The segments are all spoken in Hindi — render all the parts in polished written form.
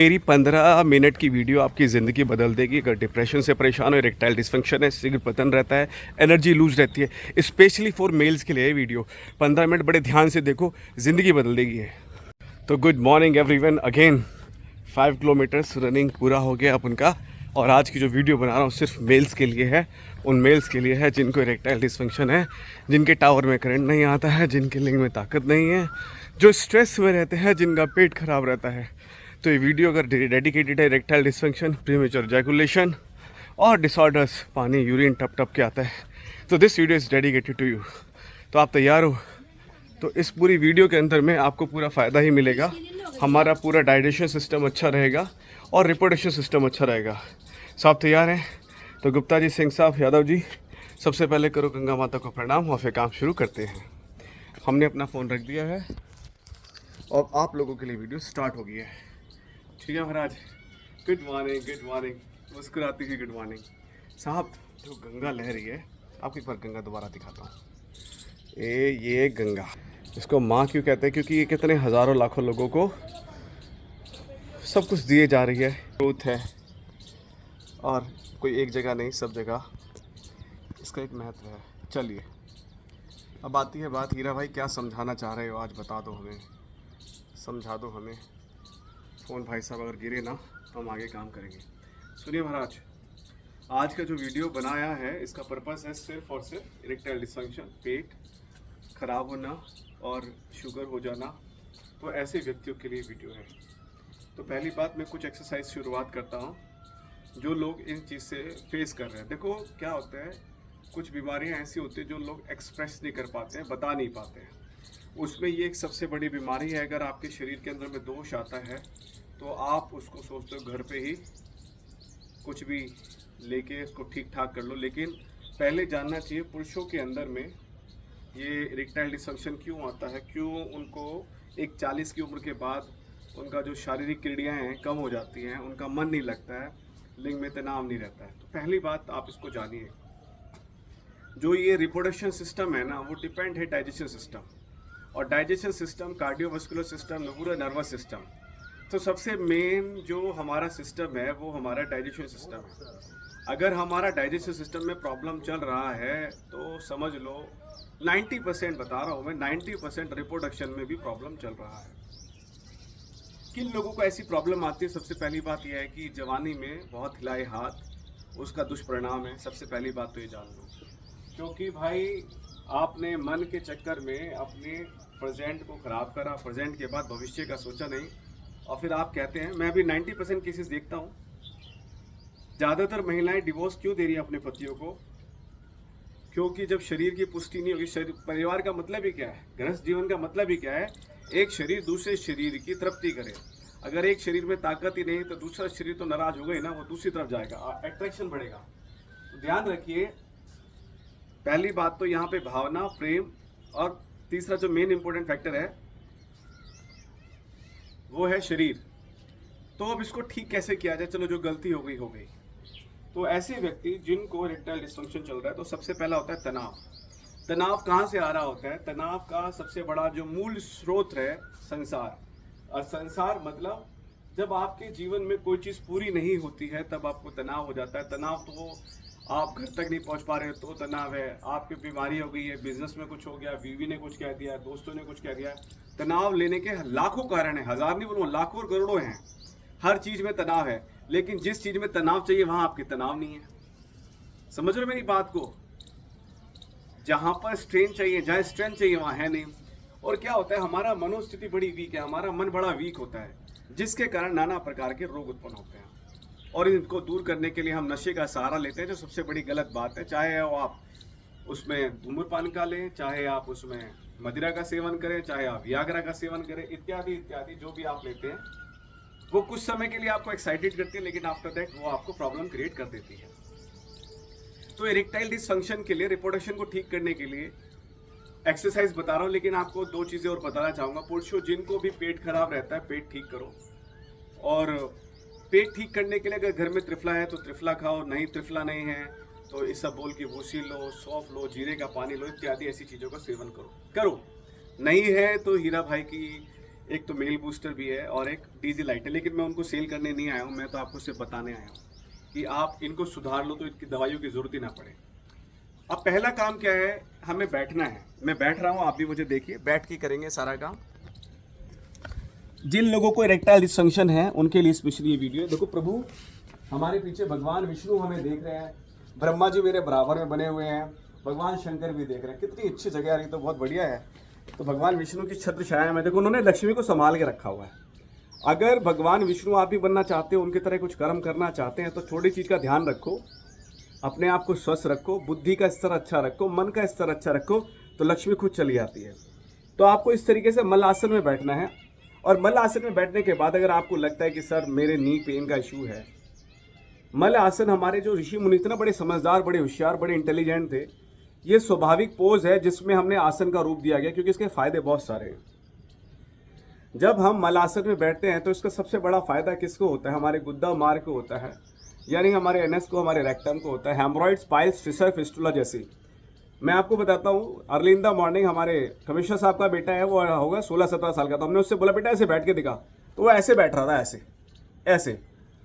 मेरी 15 मिनट की वीडियो आपकी ज़िंदगी बदल देगी। अगर डिप्रेशन से परेशान हो, इरेक्टाइल डिस्फंक्शन है, शीघ्र पतन रहता है, एनर्जी लूज रहती है, स्पेशली फॉर मेल्स के लिए ये वीडियो 15 मिनट बड़े ध्यान से देखो, ज़िंदगी बदल देगी है। तो good morning everyone again. 5 kilometres running पूरा हो गया अपन का। और आज की जो वीडियो बना रहा हूँ सिर्फ मेल्स के लिए है, उन मेल्स के लिए है जिनको इरेक्टाइल डिस्फंक्शन है, जिनके टावर में करंट नहीं आता है, जिनके लिंग में ताकत नहीं है, जो स्ट्रेस में रहते हैं, जिनका पेट खराब रहता है। तो ये वीडियो अगर डेडिकेटेड है इरेक्टाइल डिस्फंक्शन, प्रीमेच्योर इजैकुलेशन और डिसऑर्डर्स, पानी यूरिन टप टप के आता है, तो this video is dedicated to you. तो आप तैयार हो? तो इस पूरी वीडियो के अंदर में आपको पूरा फ़ायदा ही मिलेगा। हमारा पूरा डाइजेशन सिस्टम अच्छा रहेगा और रिप्रोडक्शन सिस्टम अच्छा रहेगा। सब आप तैयार हैं? तो गुप्ता जी, सिंह साहब, यादव जी, सबसे पहले करो गंगा माता को प्रणाम और फिर काम शुरू करते हैं। हमने अपना फ़ोन रख दिया है और आप लोगों के लिए वीडियो स्टार्ट हो गई है। ठीक है महाराज, गुड मॉर्निंग, गुड मॉर्निंग, मुस्कुराती हुई गुड मॉर्निंग। साहब, जो गंगा लह रही है, आपको एक बार गंगा दोबारा दिखाता हूँ। ये गंगा, इसको माँ क्यों कहते हैं? क्योंकि ये कितने हज़ारों लाखों लोगों को सब कुछ दिए जा रही है, ग्रोथ है, और कोई एक जगह नहीं, सब जगह इसका एक महत्व है। चलिए, अब आती है बात, हीरा भाई क्या समझाना चाह रहे हो आज, बता दो हमें, समझा दो हमें। फ़ोन भाई साहब अगर गिरे ना तो हम आगे काम करेंगे। सुनिए महाराज, आज का जो वीडियो बनाया है इसका पर्पस है सिर्फ और सिर्फ इरेक्टाइल डिस्फंक्शन, पेट खराब होना और शुगर हो जाना, तो ऐसे व्यक्तियों के लिए वीडियो है। तो पहली बात, मैं कुछ एक्सरसाइज शुरुआत करता हूँ जो लोग इन चीज़ से फेस कर रहे हैं। देखो क्या होता है, कुछ बीमारियाँ ऐसी होती हैं जो लोग एक्सप्रेस नहीं कर पाते हैं, बता नहीं पाते हैं। उसमें ये एक सबसे बड़ी बीमारी है। अगर आपके शरीर के अंदर में दोष आता है तो आप उसको सोचते हो घर पे ही कुछ भी लेके उसको ठीक ठाक कर लो, लेकिन पहले जानना चाहिए पुरुषों के अंदर में ये इरेक्टाइल डिस्फंक्शन क्यों आता है, क्यों उनको एक 40 की उम्र के बाद उनका जो शारीरिक क्रियाएं हैं कम हो जाती हैं, उनका मन नहीं लगता है, लिंग में तनाव नहीं रहता है। तो पहली बात आप इसको जानिए, जो ये रिप्रोडक्शन सिस्टम है ना, वो डिपेंड है डाइजेशन सिस्टम, और डाइजेशन सिस्टम, कार्डियोवास्कुलर सिस्टम, पूरा नर्वस सिस्टम। तो सबसे मेन जो हमारा सिस्टम है वो हमारा डाइजेशन सिस्टम है। अगर हमारा डाइजेशन सिस्टम में प्रॉब्लम चल रहा है तो समझ लो 90%, बता रहा हूँ मैं, 90% रिप्रोडक्शन में भी प्रॉब्लम चल रहा है। किन लोगों को ऐसी प्रॉब्लम आती है? सबसे पहली बात यह है कि जवानी में बहुत हिलाए हाथ, उसका दुष्परिणाम है। सबसे पहली बात तो ये जान लो, क्योंकि भाई आपने मन के चक्कर में अपने प्रेजेंट को खराब करा, प्रेजेंट के बाद भविष्य का सोचा नहीं, और फिर आप कहते हैं, मैं अभी 90% केसेस देखता हूँ, ज़्यादातर महिलाएं डिवोर्स क्यों दे रही हैं अपने पतियों को? क्योंकि जब शरीर की पुष्टि नहीं होगी, शरीर, परिवार का मतलब ही क्या है, गृहस्थ जीवन का मतलब ही क्या है? एक शरीर दूसरे शरीर की तृप्ति करे। अगर एक शरीर में ताकत ही नहीं तो दूसरा शरीर तो नाराज हो गई ना, वो दूसरी तरफ जाएगा, अट्रैक्शन बढ़ेगा। तो ध्यान रखिए, पहली बात तो यहाँ पे भावना, प्रेम, और तीसरा जो मेन इंपॉर्टेंट फैक्टर है वो है शरीर। तो अब इसको ठीक कैसे किया जाए? चलो, जो गलती हो गई हो गई। तो ऐसे व्यक्ति जिनको इरेक्टाइल डिस्फंक्शन चल रहा है, तो सबसे पहला होता है तनाव। तनाव कहाँ से आ रहा होता है? तनाव का सबसे बड़ा जो मूल स्रोत है संसार, और संसार मतलब जब आपके जीवन में कोई चीज़ पूरी नहीं होती है तब आपको तनाव हो जाता है। तनाव तो आप घर तक नहीं पहुंच पा रहे हो तो तनाव है, आपकी बीमारी हो गई है, बिजनेस में कुछ हो गया, बीवी ने कुछ कह दिया, दोस्तों ने कुछ कह दिया। तनाव लेने के लाखों कारण हैं, हजार नहीं बोलूँ, लाखों और करोड़ों हैं। हर चीज़ में तनाव है, लेकिन जिस चीज़ में तनाव चाहिए वहाँ आपके तनाव नहीं है। समझ रहे हो मेरी बात को? जहाँ पर स्ट्रेन चाहिए, जहाँ स्ट्रेंथ चाहिए, वहाँ है नहीं। और क्या होता है, हमारा मनोस्थिति बड़ी वीक है, हमारा मन बड़ा वीक होता है, जिसके कारण नाना प्रकार के रोग उत्पन्न होते हैं। और इनको दूर करने के लिए हम नशे का सहारा लेते हैं, जो सबसे बड़ी गलत बात है। चाहे वो आप उसमें धूम्रपान का लें, चाहे आप उसमें मदिरा का सेवन करें, चाहे आप वियाग्रा का सेवन करें, इत्यादि इत्यादि जो भी आप लेते हैं, वो कुछ समय के लिए आपको एक्साइटेड करती है, लेकिन आफ्टर दैट वो आपको प्रॉब्लम क्रिएट कर देती है। तो इरेक्टाइल डिसफंक्शन के लिए, रिप्रोडक्शन को ठीक करने के लिए एक्सरसाइज बता रहा हूँ, लेकिन आपको दो चीज़ें और बताना चाहूँगा। पुरुषों, जिनको भी पेट खराब रहता है, पेट ठीक करो। और पेट ठीक करने के लिए अगर घर में त्रिफला है तो त्रिफला खाओ, नहीं त्रिफला नहीं है तो इसबगोल की भूसी लो, सौंफ लो, जीरे का पानी लो, इत्यादि ऐसी चीज़ों का सेवन करो। नहीं है तो हीरा भाई की एक तो मेल बूस्टर भी है और एक डीजी लाइट है, लेकिन मैं उनको सेल करने नहीं आया हूँ, मैं तो आपको सिर्फ बताने आया हूँ कि आप इनको सुधार लो तो इनकी दवाइयों की ज़रूरत ही ना पड़े। अब पहला काम क्या है, हमें बैठना है। मैं बैठ रहा हूँ, आप भी मुझे देखिए, बैठ के करेंगे सारा काम। जिन लोगों को इरेक्टाइल डिसफंक्शन है उनके लिए स्पेशली ये वीडियो है। देखो प्रभु हमारे पीछे भगवान विष्णु हमें देख रहे हैं, ब्रह्मा जी मेरे बराबर में बने हुए हैं, भगवान शंकर भी देख रहे हैं। कितनी अच्छी जगह आ रही, तो बहुत बढ़िया है। तो भगवान विष्णु की छत्र छाया में देखो उन्होंने लक्ष्मी को संभाल के रखा हुआ है। अगर भगवान विष्णु आप भी बनना चाहते हो, उनकी तरह कुछ कर्म करना चाहते हैं, तो छोटी चीज़ का ध्यान रखो, अपने आप को स्वस्थ रखो, बुद्धि का स्तर अच्छा रखो, मन का स्तर अच्छा रखो, तो लक्ष्मी खुद चली आती है। तो आपको इस तरीके से मल आसन में बैठना है। और मल आसन में बैठने के बाद अगर आपको लगता है कि सर मेरे नी पेन का इशू है, मल आसन हमारे जो ऋषि मुनि थे ना, बड़े समझदार, बड़े होशियार, बड़े इंटेलिजेंट थे। ये स्वाभाविक पोज है जिसमें हमने आसन का रूप दिया गया, क्योंकि इसके फायदे बहुत सारे हैं। जब हम मल आसन में बैठते हैं तो इसका सबसे बड़ा फायदा किसको होता है? हमारे गुद्दा मार्ग को होता है, यानी हमारे एनएस को, हमारे रेक्टम को होता है। हेमरॉइड्स, पाइल्स, फिशर, फिस्टुला जैसी। मैं आपको बताता हूँ, अर्ली इन द मॉर्निंग हमारे कमिश्नर साहब का बेटा है, वो होगा 16-17 साल का, तो हमने उससे बोला बेटा ऐसे बैठ के दिखा, तो वो ऐसे बैठ रहा था, ऐसे ऐसे।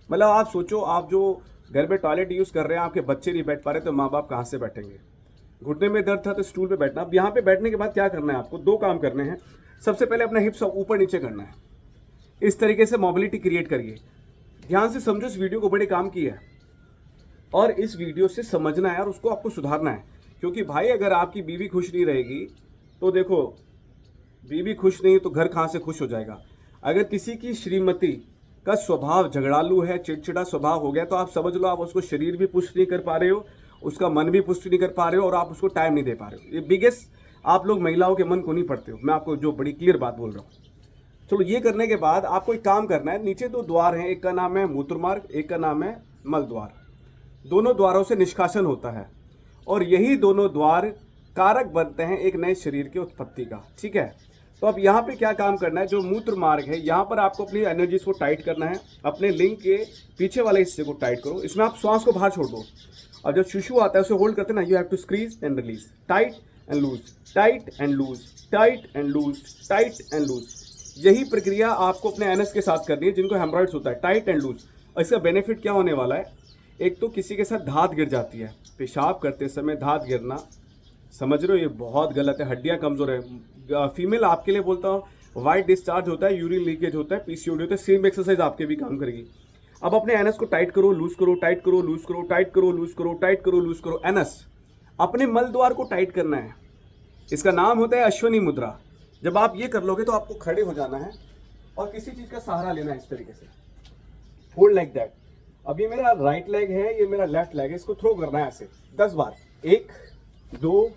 मतलब आप सोचो, आप जो घर में टॉयलेट यूज़ कर रहे हैं, आपके बच्चे नहीं बैठ पा रहे, तो माँ बाप कहाँ से बैठेंगे? घुटने में दर्द था तो स्टूल पे बैठना। अब यहाँ पे बैठने के बाद क्या करना है आपको? 2 काम करने हैं। सबसे पहले अपना हिप्स ऊपर नीचे करना है, इस तरीके से मोबिलिटी क्रिएट करिए। ध्यान से समझो, इस वीडियो को बड़े काम की है और इस वीडियो से समझना है और उसको आपको सुधारना है। क्योंकि भाई अगर आपकी बीवी खुश नहीं रहेगी तो देखो, बीवी खुश नहीं तो घर कहाँ से खुश हो जाएगा? अगर किसी की श्रीमती का स्वभाव झगड़ालू है, चिड़चिड़ा स्वभाव हो गया, तो आप समझ लो आप उसको शरीर भी पुष्ट नहीं कर पा रहे हो, उसका मन भी पुष्ट नहीं कर पा रहे हो, और आप उसको टाइम नहीं दे पा रहे हो। ये बिगेस्ट, आप लोग महिलाओं के मन को नहीं पढ़ते हो, मैं आपको जो बड़ी क्लियर बात बोल रहा हूँ। चलो ये करने के बाद आपको एक काम करना है। नीचे 2 द्वार हैं, एक का नाम है मूत्र मार्ग, एक का नाम है मल द्वार। दोनों द्वारों से निष्कासन होता है और यही दोनों द्वार कारक बनते हैं एक नए शरीर की उत्पत्ति का। ठीक है, तो अब यहाँ पे क्या काम करना है? जो मूत्र मार्ग है, यहाँ पर आपको अपनी एनर्जीज को टाइट करना है। अपने लिंग के पीछे वाले हिस्से को टाइट करो, इसमें आप श्वास को बाहर छोड़ दो। और जब शिशु आता है उसे होल्ड करते हैं ना, you have to squeeze and release, tight and loose, tight and loose, tight and loose, tight and loose. यही प्रक्रिया आपको अपने एनएस के साथ करनी है, जिनको हेमरॉइड्स होता है, टाइट एंड लूज। और इसका बेनिफिट क्या होने वाला है? एक तो किसी के साथ धात गिर जाती है, पेशाब करते समय धात गिरना, समझ रहे हो, ये बहुत गलत है, हड्डियां कमजोर है। फीमेल आपके लिए बोलता हूँ, वाइट डिस्चार्ज होता है, यूरिन लीकेज होता है, पीसीओडी होता है, सेम एक्सरसाइज आपके भी काम करेगी। अब अपने एनएस को टाइट करो, लूज करो, टाइट करो, लूज करो, टाइट करो, लूज करो, टाइट करो, लूज करो। एनएस, अपने मल द्वार को टाइट करना है। इसका नाम होता है अश्वनी मुद्रा। जब आप ये कर लोगे तो आपको खड़े हो जाना है और किसी चीज का सहारा लेना है, इस तरीके से होल्ड लाइक दैट। अब ये मेरा राइट लेग है, ये मेरा लेफ्ट लेग है, इसको थ्रो करना है ऐसे 10 बार। 1 2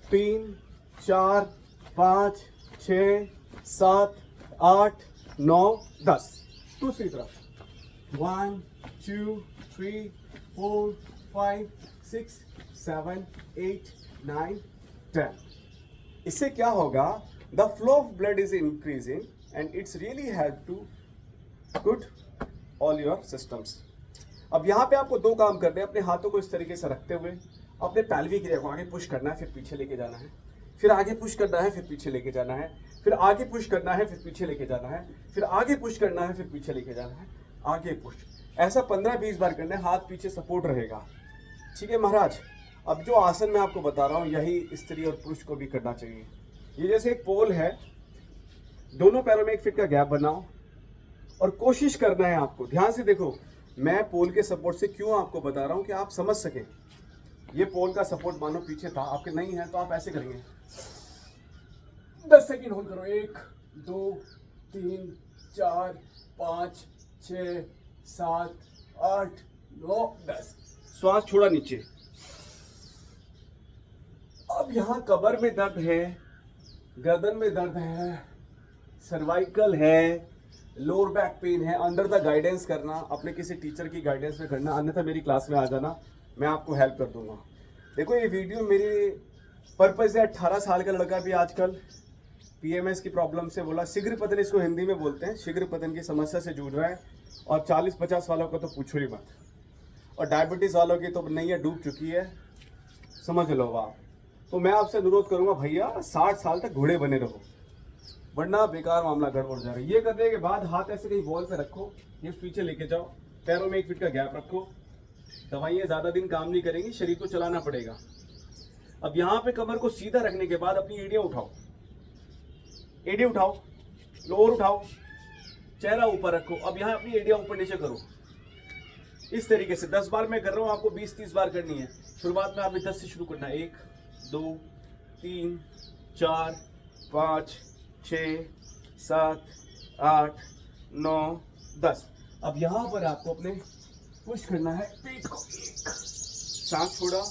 3 4 5 6 7 8 9 10। दूसरी तरफ 1 2 3 4 5 6 7 8 9 10। इससे क्या होगा? The flow of blood is increasing and it's really help to good all your systems. अब यहाँ पे आपको 2 काम करने हैं। अपने हाथों को इस तरीके से रखते हुए अपने पैल्विक एरिया को आगे पुश करना है, फिर पीछे लेके जाना है, फिर आगे पुश करना है, फिर पीछे लेके जाना है, फिर आगे पुश करना है, फिर पीछे लेके जाना है, फिर आगे पुश करना है, फिर पीछे लेके जाना है, आगे पुश। ऐसा 15-20 बार करना है, हाथ पीछे सपोर्ट रहेगा। ठीक है महाराज। अब जो आसन मैं आपको बता रहा हूँ, यही स्त्री और पुरुष को भी करना चाहिए। ये जैसे एक पोल है, दोनों पैरों में 1 फीट का गैप बनाओ और कोशिश करना है आपको। ध्यान से देखो, मैं पोल के सपोर्ट से क्यों आपको बता रहा हूँ कि आप समझ सकें। ये पोल का सपोर्ट मानो पीछे था, आपके नहीं है, तो आप ऐसे करेंगे, 10 सेकंड होल्ड करो। 1 2 3 4 5 6 7 8 9 10। श्वास छोड़ा नीचे। अब यहाँ कमर में दर्द है, गर्दन में दर्द है, सर्वाइकल है, लोअर बैक पेन है, अंडर द गाइडेंस करना, अपने किसी टीचर की गाइडेंस में करना, अन्यथा मेरी क्लास में आ जाना, मैं आपको हेल्प कर दूंगा। देखो ये वीडियो मेरी पर्पज़ है, 18 साल का लड़का भी आजकल पीएमएस की प्रॉब्लम से, बोला शीघ्र पतन, इसको हिंदी में बोलते हैं, शीघ्र पतन की समस्या से जूझ रहा है। और 40-50 वालों को तो पूछो ही मत, और डायबिटीज़ वालों की तो नैया डूब चुकी है, समझ लो आप। तो मैं आपसे अनुरोध करूंगा भैया, 60 साल तक घोड़े बने रहो, वरना बेकार मामला गड़बड़ जाएगा। ये करने के बाद हाथ ऐसे कहीं वॉल पे रखो, ये पीछे लेके जाओ, पैरों में 1 फीट का गैप रखो। दवाइयाँ ज़्यादा दिन काम नहीं करेंगी, शरीर को चलाना पड़ेगा। अब यहाँ पे कमर को सीधा रखने के बाद अपनी एड़ियाँ उठाओ, एड़ियाँ उठाओ, लोअर उठाओ, चेहरा ऊपर रखो। अब यहाँ अपनी एड़ियाँ ऊपर नीचे करो इस तरीके से। 10 बार मैं कर रहा हूँ, आपको 20-30 बार करनी है। शुरुआत में आपने 10 से शुरू करना है। 1 2 3 4 5 6 7 8 9 10। अब यहाँ पर आपको अपने पुश करना है पेट को। 1 सांस छोड़ा,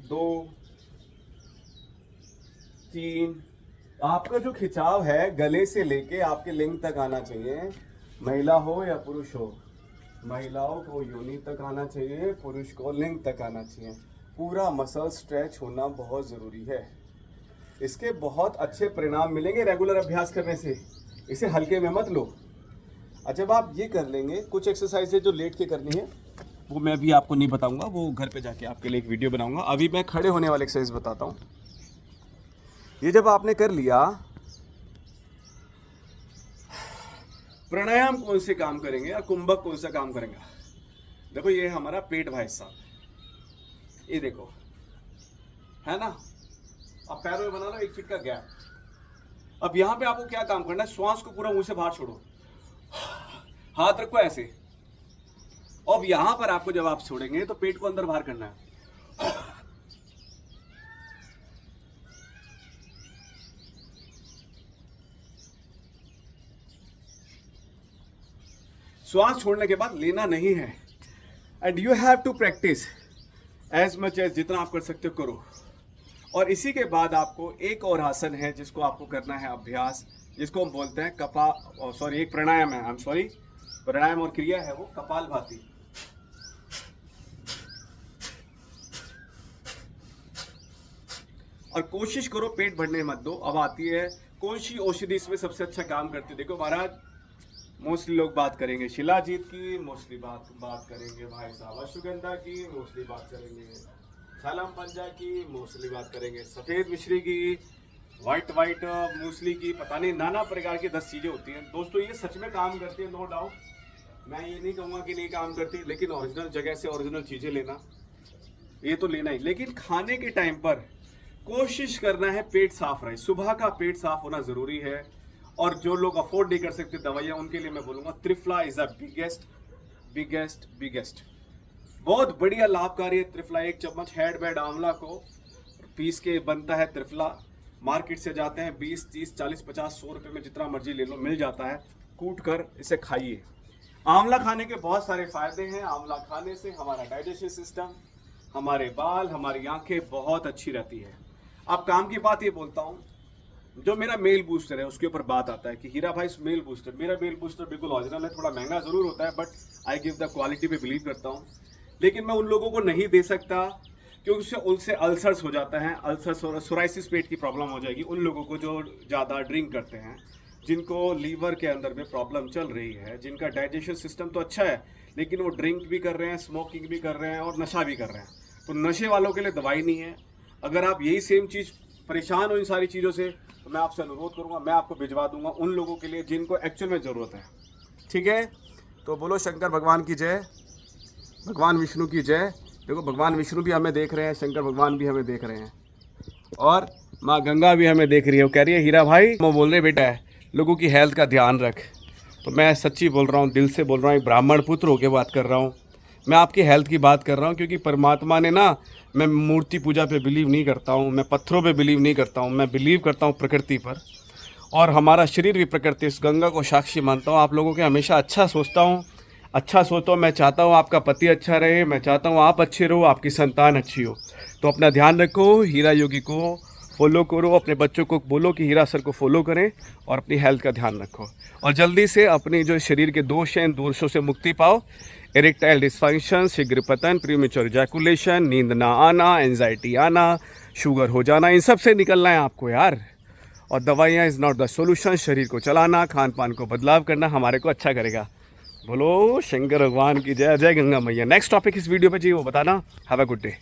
2 3। आपका जो खिंचाव है गले से लेके आपके लिंग तक आना चाहिए, महिला हो या पुरुष हो। महिलाओं को योनि तक आना चाहिए, पुरुष को लिंग तक आना चाहिए। पूरा मसल स्ट्रेच होना बहुत ज़रूरी है। इसके बहुत अच्छे परिणाम मिलेंगे रेगुलर अभ्यास करने से। इसे हल्के में मत लो। जब आप ये कर लेंगे, कुछ एक्सरसाइजेज जो लेट के करनी है वो मैं अभी आपको नहीं बताऊंगा, वो घर पे जाके आपके लिए एक वीडियो बनाऊंगा। अभी मैं खड़े होने वाले एक्सरसाइज बताता हूँ। ये जब आपने कर लिया, प्राणायाम कौन से काम करेंगे या कुंभक कौन सा काम करेंगे। देखो ये हमारा पेट भाई साहब, ये देखो है ना। अब पैरों में बना लो 1 फीट का गैप। अब यहाँ पे आपको क्या काम करना है, श्वास को पूरा मुंह से बाहर छोड़ो, हाथ रखो ऐसे। अब यहां पर आपको जब आप छोड़ेंगे तो पेट को अंदर बाहर करना है। श्वास छोड़ने के बाद लेना नहीं है। And you have to practice as much as, जितना आप कर सकते हो करो। और इसी के बाद आपको एक और आसन है जिसको आपको करना है अभ्यास, जिसको हम बोलते हैं एक प्राणायाम है। प्राणायाम और क्रिया है वो कपालभाति। और कोशिश करो पेट भरने मत दो। अब आती है कौन सी औषधि इसमें सबसे अच्छा काम करती है। देखो महाराज, मोस्टली लोग बात करेंगे शिलाजीत की, मोस्टली बात करेंगे भाई साहब अश्वगंधा की, मोस्टली बात करेंगे छालम पंजा की, मोस्टली बात करेंगे सफ़ेद मिश्री की, वाइट मूसली की, पता नहीं नाना प्रकार की 10 चीज़ें होती हैं। दोस्तों ये सच में काम करती है, नो डाउट। मैं ये नहीं कहूँगा कि नहीं काम करती, लेकिन ओरिजिनल जगह से ओरिजिनल चीज़ें लेना, ये तो लेना ही। लेकिन खाने के टाइम पर कोशिश करना है पेट साफ रहे। सुबह का पेट साफ होना ज़रूरी है। और जो लोग अफोर्ड नहीं कर सकते दवाइयाँ, उनके लिए मैं बोलूँगा त्रिफला इज़ द बिगेस्ट। बहुत बढ़िया लाभकारी है त्रिफला। 1 चम्मच हेड बेड आंवला को पीस के बनता है त्रिफला। मार्केट से जाते हैं 20, 30, 40, 50, 100 रुपये में, जितना मर्जी ले लो, मिल जाता है। कूट कर इसे खाइए। आंवला खाने के बहुत सारे फायदे हैं। आंवला खाने से हमारा डाइजेशन सिस्टम, हमारे बाल, हमारी आंखें बहुत अच्छी रहती है। अब काम की बात ये बोलता हूँ, जो मेरा मेल बूस्टर है उसके ऊपर बात आता है कि हीरा भाई मेल बूस्टर, मेरा मेल बूस्टर बिल्कुल ओरिजिनल है। थोड़ा महंगा ज़रूर होता है, but I give the quality पे बिलीव करता हूँ। लेकिन मैं उन लोगों को नहीं दे सकता क्योंकि उनसे अल्सर्स हो जाता है। अल्सर्स और सोराइसिस, पेट की प्रॉब्लम हो जाएगी उन लोगों को जो ज़्यादा ड्रिंक करते हैं, जिनको लीवर के अंदर में प्रॉब्लम चल रही है, जिनका डाइजेशन सिस्टम तो अच्छा है लेकिन वो ड्रिंक भी कर रहे हैं, स्मोकिंग भी कर रहे हैं और नशा भी कर रहे हैं। तो नशे वालों के लिए दवाई नहीं है। अगर आप यही सेम चीज़ परेशान हो इन सारी चीज़ों से, तो मैं आपसे अनुरोध करूंगा, मैं आपको भिजवा दूंगा उन लोगों के लिए जिनको एक्चुअल में ज़रूरत है। ठीक है, तो बोलो शंकर भगवान की जय, भगवान विष्णु की जय। देखो भगवान विष्णु भी हमें देख रहे हैं, शंकर भगवान भी हमें देख रहे हैं और माँ गंगा भी हमें देख रही है। वो कह रही है हीरा भाई, वो बोल रहे बेटा लोगों की हेल्थ का ध्यान रख। तो मैं सच्ची बोल रहा हूँ, दिल से बोल रहा हूँ, ब्राह्मण पुत्र होकर बात कर रहा हूँ। मैं आपकी हेल्थ की बात कर रहा हूँ क्योंकि परमात्मा ने ना, मैं मूर्ति पूजा पे बिलीव नहीं करता हूँ, मैं पत्थरों पे बिलीव नहीं करता हूँ, मैं बिलीव करता हूँ प्रकृति पर। और हमारा शरीर भी प्रकृति, इस गंगा को साक्षी मानता हूँ। आप लोगों के हमेशा अच्छा सोचता हूँ, मैं चाहता हूँ आपका पति अच्छा रहे, मैं चाहता हूँ आप अच्छे रहो, आपकी संतान अच्छी हो। तो अपना ध्यान रखो, हीरा योगी को फॉलो करो, अपने बच्चों को बोलो कि हीरा सर को फॉलो करें और अपनी हेल्थ का ध्यान रखो। और जल्दी से अपनी जो शरीर के दोष हैं, इन दोषों से मुक्ति पाओ। इरेक्टाइल डिस्फंक्शन, शीघ्र पतन, प्रीमेच्योर इजैकुलेशन, नींद ना आना, एंजाइटी आना, शुगर हो जाना, इन सब से निकलना है आपको यार। और दवाइयाँ इज़ नॉट द सॉल्यूशन। शरीर को चलाना, खान पान को बदलाव करना हमारे को अच्छा करेगा। बोलो शंकर भगवान की जय, जय गंगा मैया। नेक्स्ट टॉपिक इस वीडियो पे चाहिए वो बताना। Have a good day.